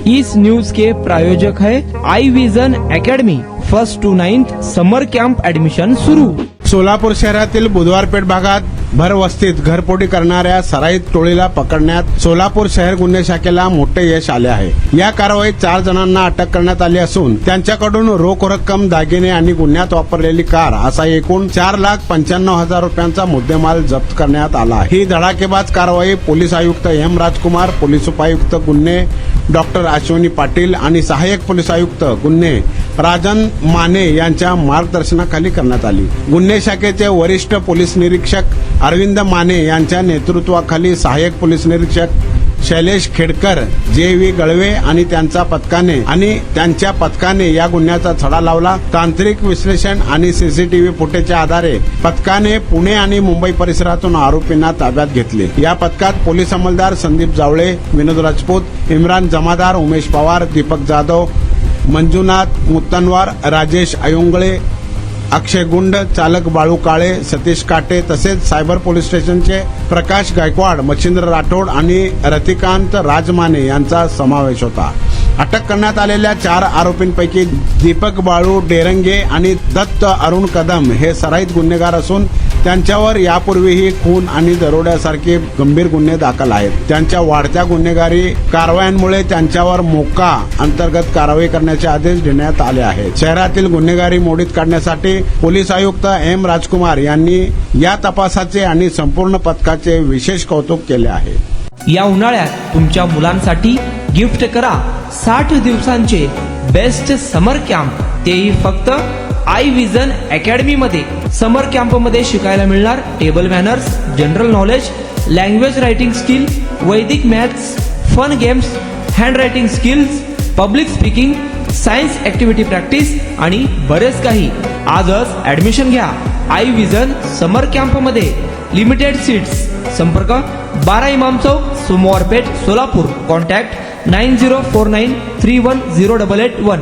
इस news के प्रायोजक है I vision academy. 1st to 9th summer camp admission सुरू। सोलापूर शहरातील बुधवारपेठ भागात भरवस्तीत घरफोडी करणाऱ्या सराईत टोळीला पकडण्यात सोलापूर शहर गुन्हे शाखेला मोठे यश आले आहे। या कारवाईत 4 जणांना अटक करण्यात आली असून त्यांच्याकडून रोख रक्कम, दागिने आणि गुन्ह्यात वापरलेली कार असा एकूण 4,95,000 रुपयांचा मुद्देमाल जप्त करण्यात आला आहे। ही धडाकेबाज कारवाई पोलीस आयुक्त एम राजकुमार, पोलीस उपायुक्त गुन्हे डॉक्टर अश्विनी पाटील आणि सहाय्यक पोलीस आयुक्त गुन्हे राजन माने यांच्या मार्गदर्शनाखाली करण्यात आली। गुन्हे शाखेचे वरिष्ठ पोलीस निरीक्षक अरविंद माने यांच्या नेतृत्वाखाली सहाय्यक पोलीस निरीक्षक शैलेश खेडकर, जे.व्ही. गळवे आणि त्यांच्या पथकाने या गुन्ह्याचा छडा लावला। तांत्रिक विश्लेषण आणि सीसीटीव्ही फुटेजच्या आधारे पथकाने पुणे आणि मुंबई परिसरातून आरोपींना ताब्यात घेतले। या पथकात पोलीस अंमलदार संदीप जावळे, विनोद राजपूत, इम्रान जमादार, उमेश पवार, दीपक जाधव, मंजुनाथ मुत्तनवार, राजेश अयोंगळे, अक्षय गुंड, चालक बाळू काळे, सतीश काटे तसेच सायबर पोलीस स्टेशनचे प्रकाश गायकवाड, मच्छिंद्र राठोड आणि रतिकांत राजमाने यांचा समावेश होता। अटक करण्यात आलेल्या 4 आरोपींपैकी दीपक बाळू डेरंगे आणि दत्त अरुण कदम हे सराईत गुन्हेगार असून त्यांच्यावर यापूर्वीही खून आणि दरोड्यासारखे गंभीर गुन्हे दाखल आहेत। त्यांच्या वाढत्या गुन्हेगारी कारवायांमुळे त्यांच्यावर मोका अंतर्गत कारवाई करण्याचे आदेश देण्यात आले आहेत। शहरातील गुन्हेगारी मोडीत काढण्यासाठी पोलीस आयुक्त एम राजकुमार यांनी या तपासाचे आणि संपूर्ण पथकाचे विशेष कौतुक केले आहे। या उन्हाळ्यात तुमच्या मुलांसाठी गिफ्ट करा 60 दिवसांचे बेस्ट समर कॅम्प, तेही फक्त आई विजन अकॅडमी मध्ये। समर कॅम्प मध्ये शिकायला मिळणार table manners, general knowledge, language writing skill, वैदिक maths, fun games, hand writing skills, public speaking, science activity practice आणि बरेच काही। आजच ऍडमिशन घ्या आई विजन समर कॅम्प मध्ये। Limited seats. संपर्क 12 इमाम चौक, सोमवारपेठ, सोलापूर। कॉन्टॅक्ट 9049310881।